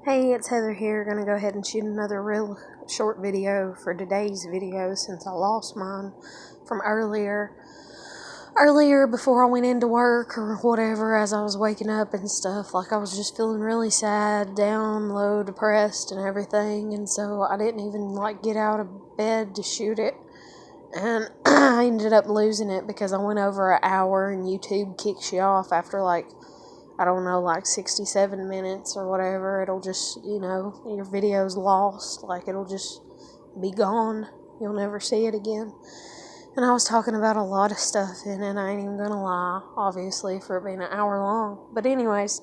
Hey, it's Heather here. Gonna go ahead and shoot another real short video for today's video since I lost mine from earlier. Earlier, before I went into work or whatever, as I was waking up and stuff, like I was just feeling really sad, down, low, depressed, and everything. And so I didn't even get out of bed to shoot it. And I ended up losing it because I went over an hour and YouTube kicks you off after I don't know, 67 minutes or whatever. It'll just, your video's lost. It'll just be gone. You'll never see it again. And I was talking about a lot of stuff in it. I ain't even gonna lie, obviously, for it being an hour long. But anyways,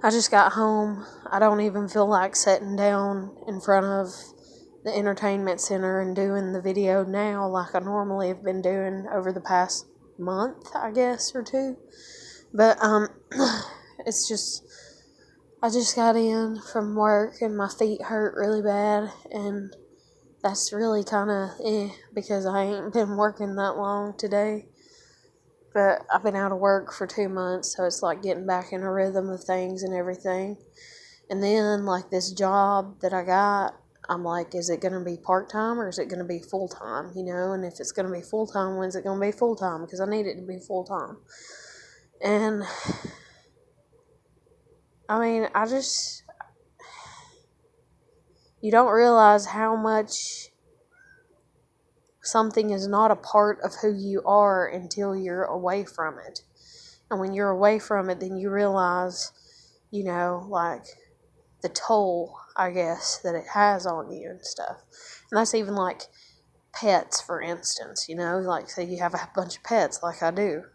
I just got home. I don't even feel like sitting down in front of the entertainment center and doing the video now like I normally have been doing over the past month, I guess, or two. But, it's just, I just got in from work and my feet hurt really bad, and that's really kind of because I ain't been working that long today. But I've been out of work for 2 months, so it's like getting back in a rhythm of things and everything. And then, this job that I got, I'm like, is it going to be part-time or is it going to be full-time, And if it's going to be full-time, when's it going to be full-time? Because I need it to be full-time. And I mean, you don't realize how much something is not a part of who you are until you're away from it. And when you're away from it, then you realize, the toll, I guess, that it has on you and stuff. And that's even pets, for instance, say you have a bunch of pets like I do,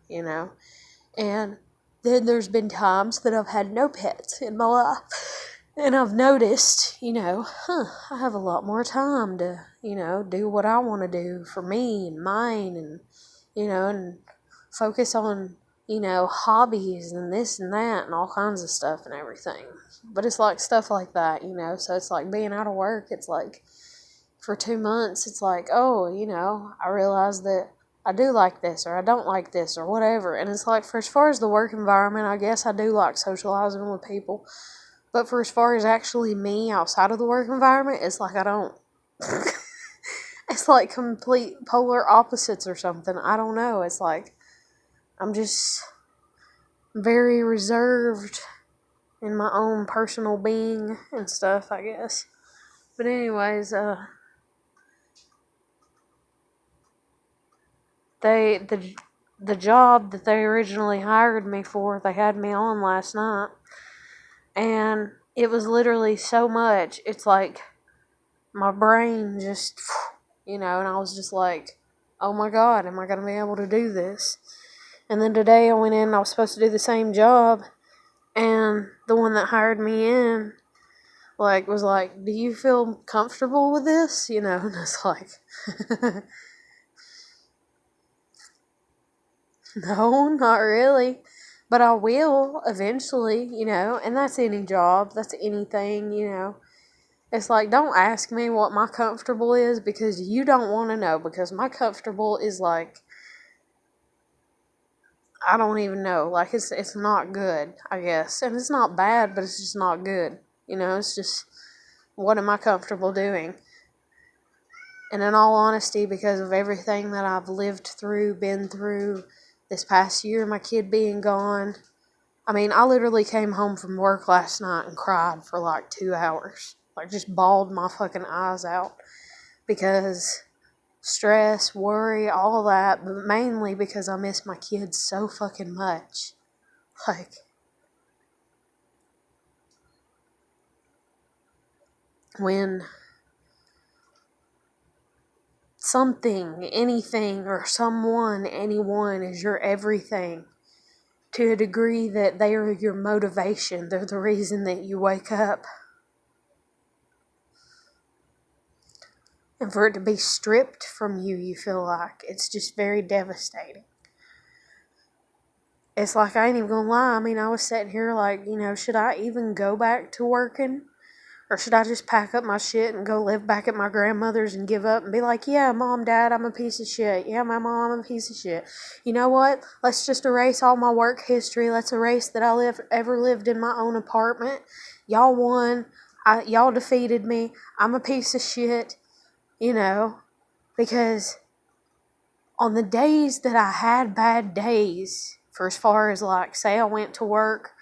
And then there's been times that I've had no pets in my life. And I've noticed, I have a lot more time to, do what I want to do for me and mine and focus on, hobbies and this and that and all kinds of stuff and everything. But it's stuff like that, so it's being out of work, it's for 2 months, it's I realize that I do like this or I don't like this or whatever. And it's for as far as the work environment, I guess I do like socializing with people. But for as far as actually me outside of the work environment, it's I don't. It's complete polar opposites or something. I don't know. It's I'm just very reserved in my own personal being and stuff, I guess. But anyways, the job that they originally hired me for, they had me on last night, and it was literally so much. It's my brain just, and I was just oh my God, am I going to be able to do this? And then today I went in and I was supposed to do the same job, and the one that hired me in, was do you feel comfortable with this? And it's no, not really. But I will eventually, and that's any job, that's anything, It's don't ask me what my comfortable is because you don't want to know, because my comfortable is I don't even know. It's not good, I guess. And it's not bad, but it's just not good. It's just, what am I comfortable doing? And in all honesty, because of everything that I've lived through, been through this past year, my kid being gone, I mean, I literally came home from work last night and cried for 2 hours. Just bawled my fucking eyes out. Because stress, worry, all that, but mainly because I miss my kids so fucking much. When something, anything, or someone, anyone is your everything, to a degree that they are your motivation, they're the reason that you wake up. And for it to be stripped from you, you feel it's just very devastating. It's I ain't even gonna lie, I mean, I was sitting here should I even go back to working? Or should I just pack up my shit and go live back at my grandmother's and give up and be like, yeah, Mom, Dad, I'm a piece of shit. Yeah, my mom, I'm a piece of shit. You know what? Let's just erase all my work history. Let's erase that I ever lived in my own apartment. Y'all won. Y'all defeated me. I'm a piece of shit. You know, because on the days that I had bad days, for as far as like, say I went to work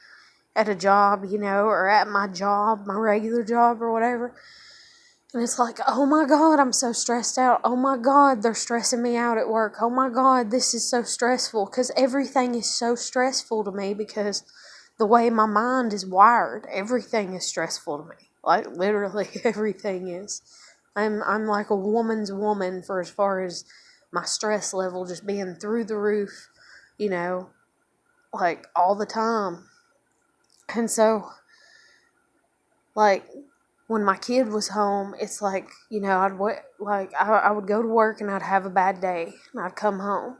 at a job, you know, or at my job, my regular job or whatever, and it's like, oh my God, I'm so stressed out. Oh my God, they're stressing me out at work. Oh my God, this is so stressful, because everything is so stressful to me because the way my mind is wired, everything is stressful to me. Like literally everything is. I'm like a woman's woman for as far as my stress level just being through the roof, you know, like all the time. And so, like, when my kid was home, it's like, you know, I would go to work and I'd have a bad day and I'd come home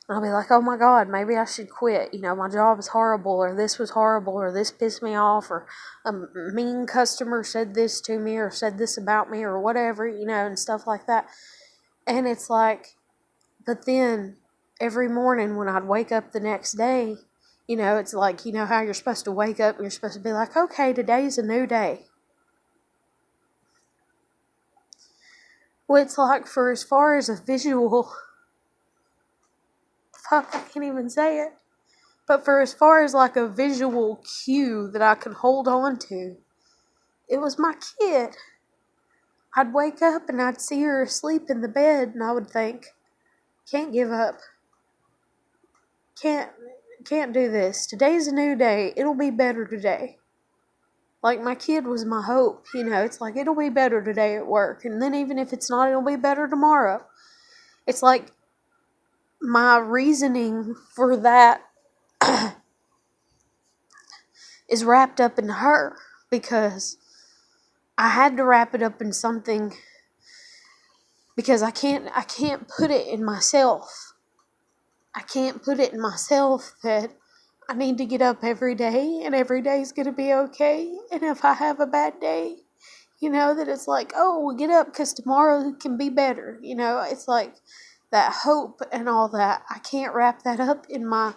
and I'd be like, oh my God, maybe I should quit. You know, my job is horrible, or this was horrible, or this pissed me off, or a mean customer said this to me or said this about me or whatever, you know, and stuff like that. And it's like, but then every morning when I'd wake up the next day, you know, it's like, you know how you're supposed to wake up and you're supposed to be like, okay, today's a new day. Well, it's like, for as far as a visual, fuck, I can't even say it. But for as far as like a visual cue that I could hold on to, it was my kid. I'd wake up and I'd see her asleep in the bed and I would think, can't give up. Can't do this. Today's a new day. It'll be better today. Like, my kid was my hope, you know. It's like, it'll be better today at work. And then even if it's not, it'll be better tomorrow. It's like, my reasoning for that is wrapped up in her, because I had to wrap it up in something, because I can't put it in myself. I can't put it in myself that I need to get up every day and every day's going to be okay. And if I have a bad day, you know, that it's like, oh, we'll get up because tomorrow can be better. You know, it's like that hope and all that. I can't wrap that up in my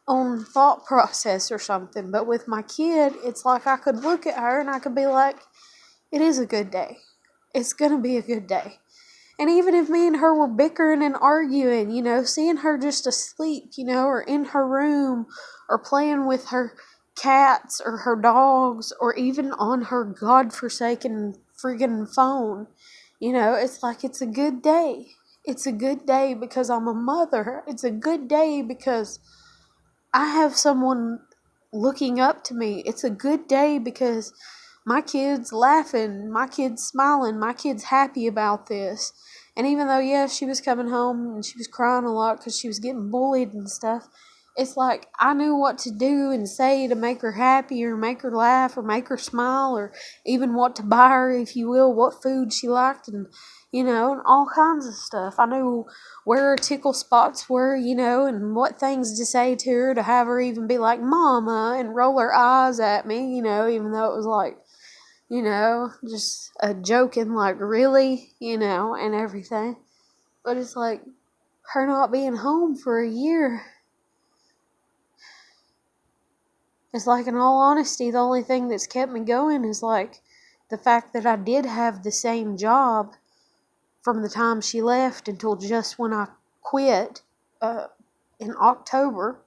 own thought process or something. But with my kid, it's like I could look at her and I could be like, it is a good day. It's going to be a good day. And even if me and her were bickering and arguing, you know, seeing her just asleep, you know, or in her room, or playing with her cats or her dogs, or even on her godforsaken friggin' phone, you know, it's like, it's a good day. It's a good day because I'm a mother. It's a good day because I have someone looking up to me. It's a good day because my kid's laughing, my kid's smiling, my kid's happy about this. And even though, yeah, she was coming home and she was crying a lot because she was getting bullied and stuff, it's like I knew what to do and say to make her happy or make her laugh or make her smile, or even what to buy her, if you will, what food she liked, and, you know, and all kinds of stuff. I knew where her tickle spots were, you know, and what things to say to her to have her even be like, Mama, and roll her eyes at me, you know, even though it was like, you know, just a joking, like, really, you know, and everything. But it's like, her not being home for a year, it's like, in all honesty, the only thing that's kept me going is like the fact that I did have the same job from the time she left until just when I quit in October,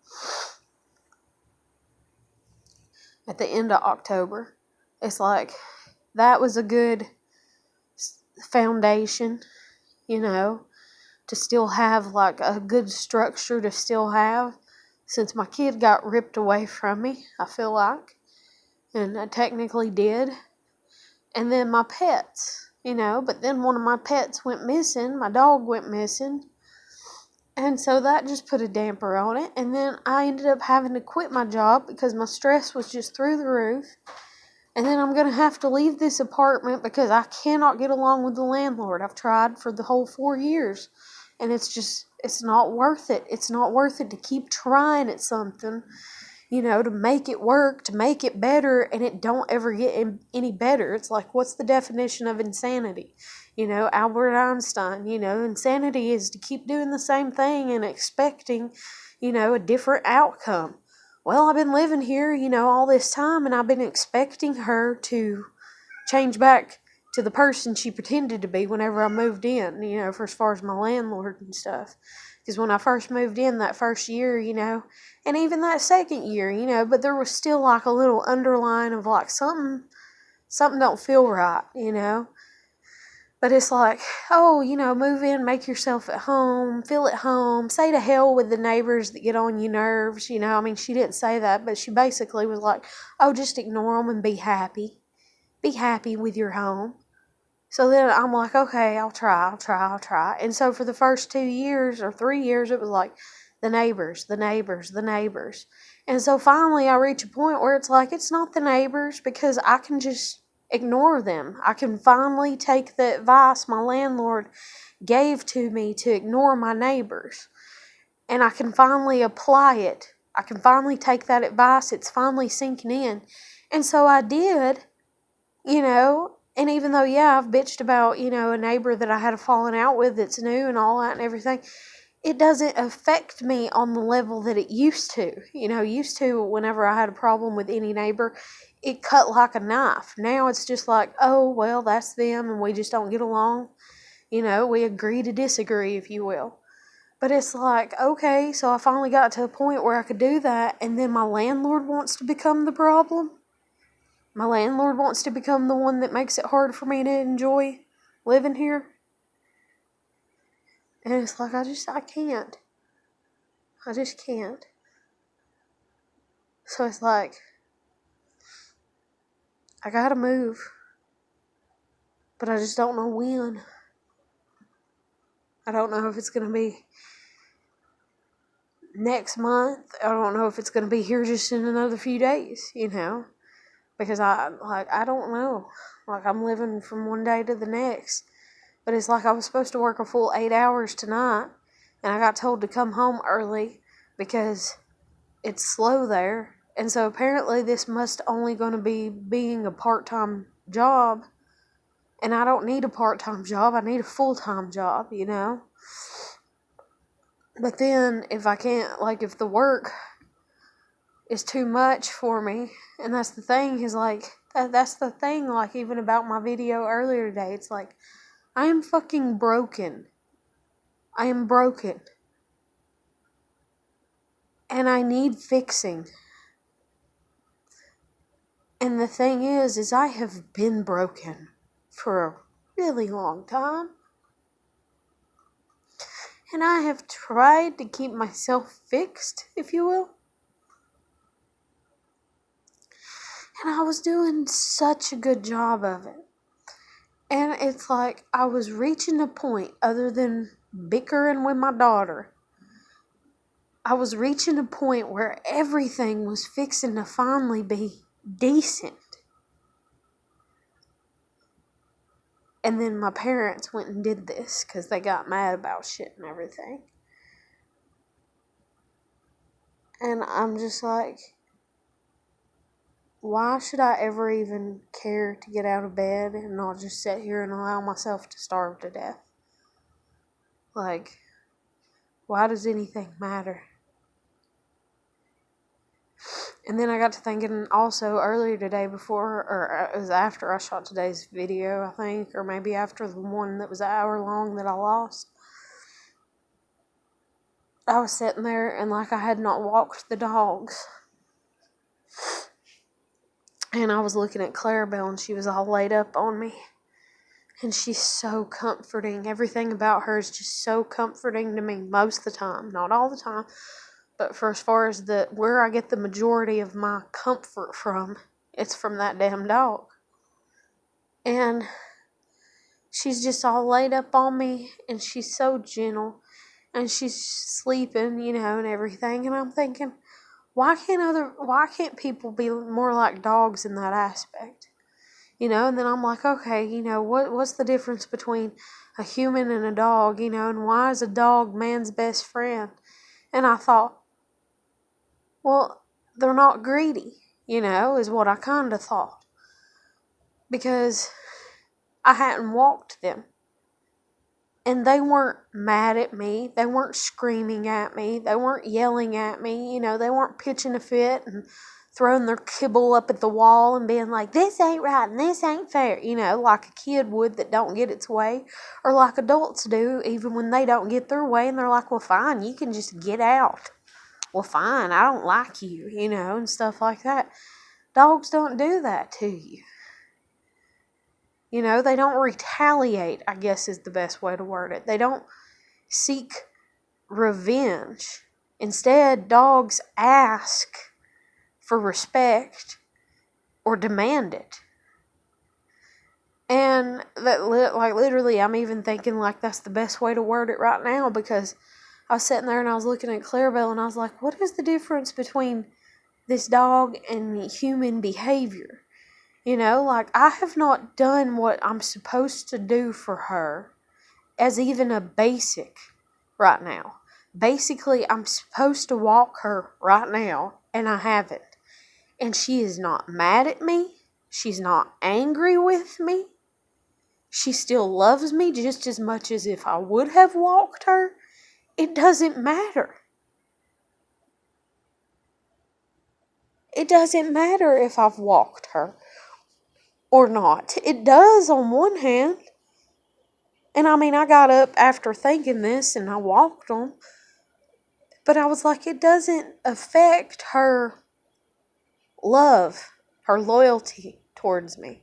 at the end of October. It's like, that was a good foundation, you know, to still have like a good structure to still have, since my kid got ripped away from me, I feel like, and I technically did. And then my pets, you know, but then one of my pets went missing, my dog went missing, and so that just put a damper on it. And then I ended up having to quit my job because my stress was just through the roof. And then I'm going to have to leave this apartment because I cannot get along with the landlord. I've tried for the whole 4 years. And it's not worth it. It's not worth it to keep trying at something, to make it work, to make it better, and it don't ever get any better. It's like, what's the definition of insanity? Albert Einstein, insanity is to keep doing the same thing and expecting, a different outcome. Well, I've been living here, all this time, and I've been expecting her to change back to the person she pretended to be whenever I moved in, for as far as my landlord and stuff. Because when I first moved in that first year, and even that second year, but there was still like a little underline of like something don't feel right. But it's like, oh, move in, make yourself at home, feel at home, say to hell with the neighbors that get on your nerves. She didn't say that, but she basically was like, oh, just ignore them and be happy. Be happy with your home. So then I'm like, okay, I'll try. And so for the first 2 years or 3 years, it was like the neighbors. And so finally I reach a point where it's like, it's not the neighbors, because I can just ignore them. I can finally take the advice my landlord gave to me to ignore my neighbors. And I can finally apply it. I can finally take that advice. It's finally sinking in. And so I did, and even though, I've bitched about, a neighbor that I had a falling out with that's new and all that and everything, it doesn't affect me on the level that it used to. Used to, whenever I had a problem with any neighbor, it cut like a knife. Now it's just like, oh, well, that's them and we just don't get along. We agree to disagree, if you will. But it's like, okay, so I finally got to a point where I could do that, and then my landlord wants to become the problem. My landlord wants to become the one that makes it hard for me to enjoy living here. And it's like, I can't. I just can't. So it's like, I gotta move. But I just don't know when. I don't know if it's gonna be next month. I don't know if it's gonna be here just in another few days, Because I don't know. Like, I'm living from one day to the next. But it's like I was supposed to work a full 8 hours tonight, and I got told to come home early because it's slow there. And so apparently this must only going to be being a part-time job, and I don't need a part-time job. I need a full-time job, But then if I can't, like, if the work is too much for me, and that's the thing, is like, that's the thing, like, even about my video earlier today, it's like, I am fucking broken. I am broken. And I need fixing. And the thing is I have been broken for a really long time. And I have tried to keep myself fixed, if you will. And I was doing such a good job of it. And it's like I was reaching a point, other than bickering with my daughter, I was reaching a point where everything was fixing to finally be decent. And then my parents went and did this because they got mad about shit and everything. And I'm just like, why should I ever even care to get out of bed and not just sit here and allow myself to starve to death? Like, why does anything matter? And then I got to thinking also earlier today or it was after I shot today's video, I think, or maybe after the one that was an hour long that I lost. I was sitting there and like I had not walked the dogs. And I was looking at Clarabelle and she was all laid up on me. And she's so comforting. Everything about her is just so comforting to me most of the time. Not all the time. But for as far as where I get the majority of my comfort from, it's from that damn dog. And she's just all laid up on me. And she's so gentle. And she's sleeping, and everything. And I'm thinking, why can't people be more like dogs in that aspect? And then I'm like, okay, what's the difference between a human and a dog, and why is a dog man's best friend? And I thought, well, they're not greedy, is what I kind of thought. Because I hadn't walked them. And they weren't mad at me. They weren't screaming at me. They weren't yelling at me. They weren't pitching a fit and throwing their kibble up at the wall and being like, this ain't right and this ain't fair. Like a kid would that don't get its way. Or like adults do, even when they don't get their way. And they're like, well, fine, you can just get out. Well, fine, I don't like you, and stuff like that. Dogs don't do that to you. They don't retaliate, I guess is the best way to word it. They don't seek revenge. Instead, dogs ask for respect or demand it. And that, literally, I'm even thinking like that's the best way to word it right now, because I was sitting there and I was looking at Clarabelle and I was like, what is the difference between this dog and human behavior? I have not done what I'm supposed to do for her as even a basic right now. Basically, I'm supposed to walk her right now, and I haven't. And she is not mad at me. She's not angry with me. She still loves me just as much as if I would have walked her. It doesn't matter. It doesn't matter if I've walked her or not. It does on one hand. And I got up after thinking this and I walked them. But I was like, it doesn't affect her love, her loyalty towards me.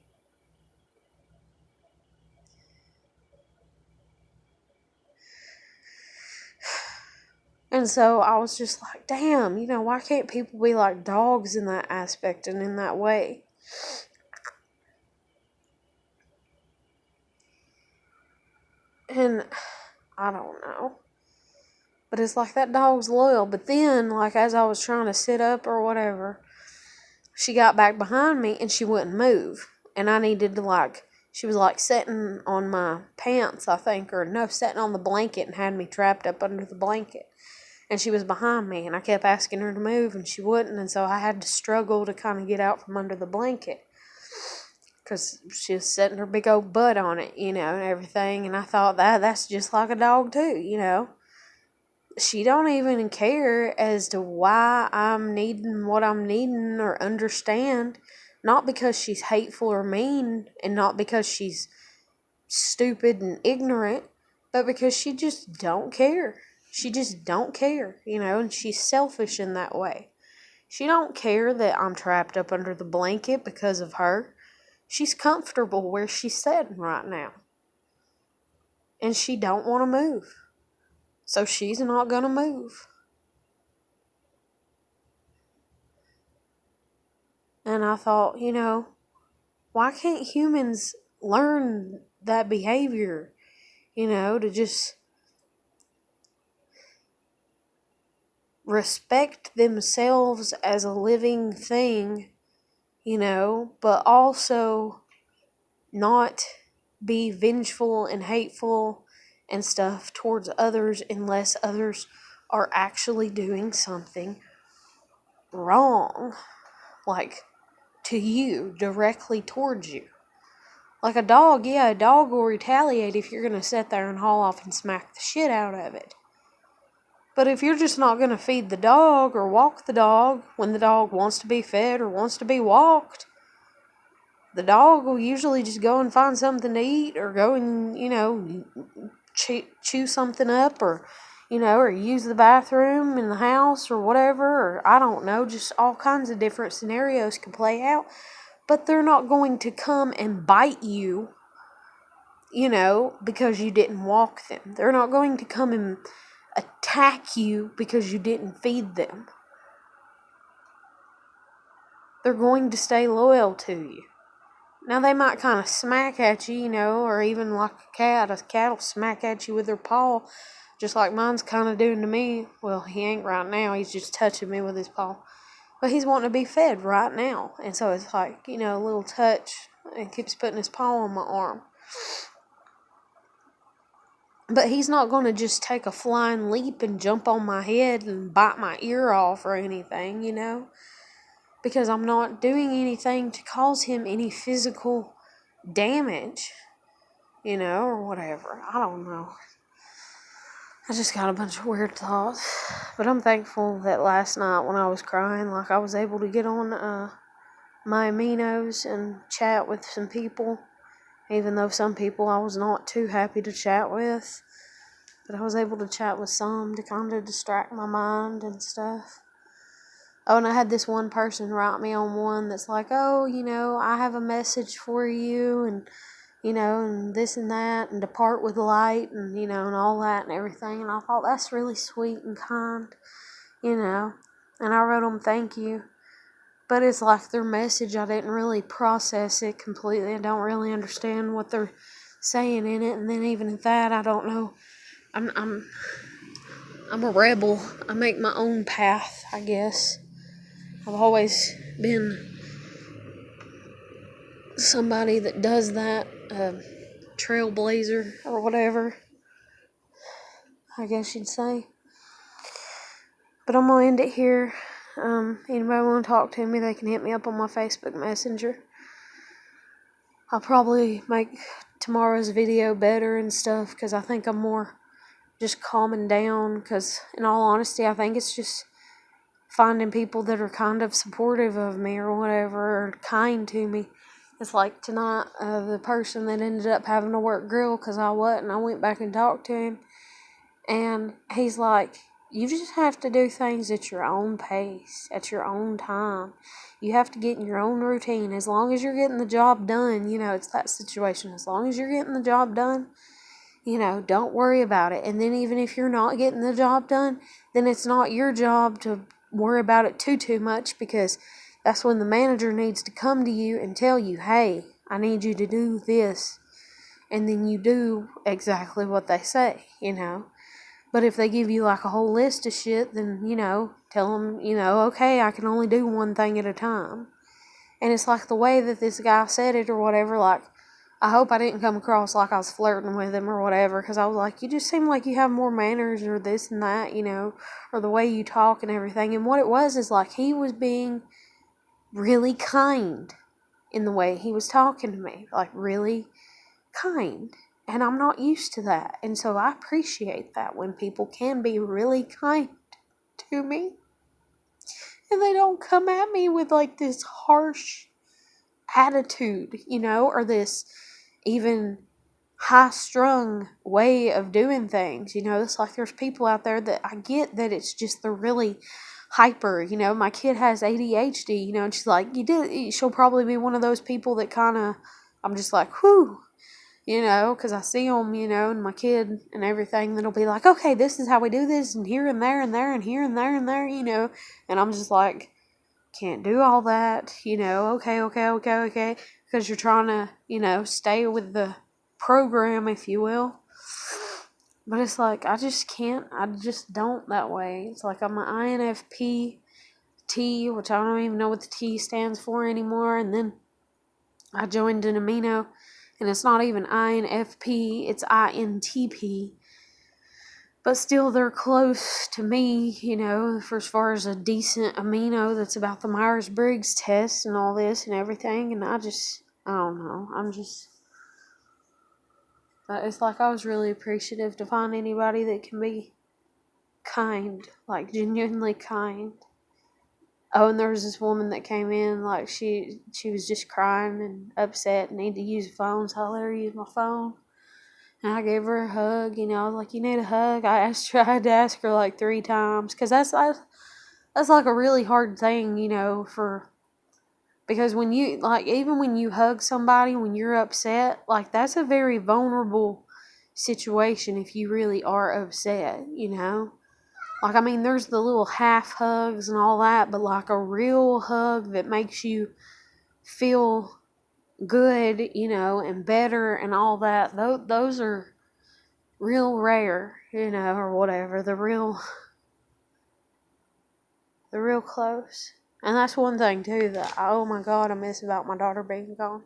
And so I was just like, damn, why can't people be like dogs in that aspect and in that way? And I don't know. But it's like that dog's loyal. But then, as I was trying to sit up or whatever, she got back behind me and she wouldn't move. And I needed to, she was sitting on my pants, I think, or no, sitting on the blanket and had me trapped up under the blanket. And she was behind me and I kept asking her to move and she wouldn't. And so I had to struggle to kind of get out from under the blanket. Because she was setting her big old butt on it, and everything. And I thought that's just like a dog too, She don't even care as to why I'm needing what I'm needing or understand. Not because she's hateful or mean and not because she's stupid and ignorant, but because she just don't care. She just don't care, and she's selfish in that way. She don't care that I'm trapped up under the blanket because of her. She's comfortable where she's sitting right now. And she don't want to move. So she's not going to move. And I thought, why can't humans learn that behavior? To just respect themselves as a living thing, but also not be vengeful and hateful and stuff towards others unless others are actually doing something wrong, to you, directly towards you. Like a dog will retaliate if you're going to sit there and haul off and smack the shit out of it. But if you're just not going to feed the dog or walk the dog when the dog wants to be fed or wants to be walked, the dog will usually just go and find something to eat or go and, chew something up or, or use the bathroom in the house or whatever, or I don't know, just all kinds of different scenarios can play out. But they're not going to come and bite you, because you didn't walk them. They're not going to come and attack you because you didn't feed them. They're going to stay loyal to you. Now, they might kind of smack at you, or even like a cat. A cat will smack at you with their paw, just like mine's kind of doing to me. Well, he ain't right now. He's just touching me with his paw. But he's wanting to be fed right now. And so it's like, a little touch. And keeps putting his paw on my arm. But he's not going to just take a flying leap and jump on my head and bite my ear off or anything, because I'm not doing anything to cause him any physical damage, or whatever. I don't know. I just got a bunch of weird thoughts. But I'm thankful that last night when I was crying, I was able to get on my aminos and chat with some people, even though some people I was not too happy to chat with. But I was able to chat with some to kind of distract my mind and stuff. Oh, and I had this one person write me on one that's like, oh, I have a message for you, and this and that, and depart with light, and, and all that and everything. And I thought, that's really sweet and kind, and I wrote them thank you. But it's like their message, I didn't really process it completely. I don't really understand what they're saying in it. And then even at that, I don't know. I'm a rebel. I make my own path, I guess. I've always been somebody that does that, trailblazer or whatever, I guess you'd say. But I'm going to end it here. Anybody want to talk to me, they can hit me up on my Facebook Messenger. I'll probably make tomorrow's video better and stuff, because I think I'm more just calming down, because in all honesty, I think it's just finding people that are kind of supportive of me or whatever, or kind to me. It's like tonight, the person that ended up having to work grill because I wasn't, I went back and talked to him, and he's like, you just have to do things at your own pace, at your own time. You have to get in your own routine. As long as you're getting the job done, it's that situation. As long as you're getting the job done, don't worry about it. And then even if you're not getting the job done, then it's not your job to worry about it too much, because that's when the manager needs to come to you and tell you, hey, I need you to do this. And then you do exactly what they say, But if they give you a whole list of shit, then, tell them, okay, I can only do one thing at a time. And it's like the way that this guy said it or whatever, I hope I didn't come across like I was flirting with him or whatever, because I was like, you just seem like you have more manners or this and that, or the way you talk and everything. And what it was is he was being really kind in the way he was talking to me, really kind. And I'm not used to that. And so I appreciate that when people can be really kind to me. And they don't come at me with this harsh attitude, or this even high-strung way of doing things. It's there's people out there that I get that it's just they're really hyper. My kid has ADHD, and she's she'll probably be one of those people that kind of, I'm just like, whew, because I see them, and my kid and everything, that'll be like, okay, this is how we do this, and here and there and there and here and there and there, and I'm just like, can't do all that, okay, because you're trying to, stay with the program, if you will. But it's I just can't, I just don't that way. It's I'm an INFP T, which I don't even know what the T stands for anymore, and then I joined an amino, and it's not even INFP, it's INTP. But still, they're close to me, for as far as a decent amino that's about the Myers-Briggs test and all this and everything. And I don't know. It's I was really appreciative to find anybody that can be kind, genuinely kind. Oh, and there was this woman that came in, she was just crying and upset and needed to use a phone, so I let her use my phone. And I gave her a hug, I was like, you need a hug? I had to ask her 3 times, because that's a really hard thing, because when you, even when you hug somebody, when you're upset, that's a very vulnerable situation if you really are upset, there's the little half hugs and all that, but a real hug that makes you feel good, and better and all that, those are real rare, or whatever, the real close. And that's one thing too that oh my god, I miss about my daughter being gone,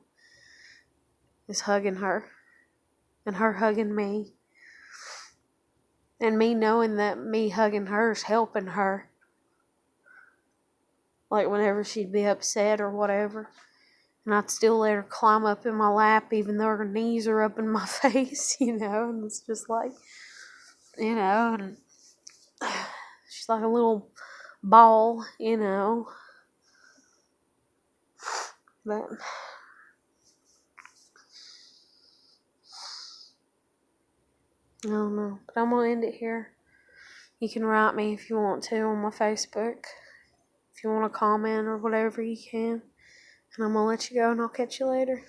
is hugging her and her hugging me, and me knowing that me hugging her is helping her. like whenever she'd be upset or whatever. And I'd still let her climb up in my lap even though her knees are up in my face, and it's just like, and she's like a little ball, but I don't know. But I'm going to end it here. You can write me if you want to on my Facebook. If you want to comment or whatever, you can. And I'm going to let you go, and I'll catch you later.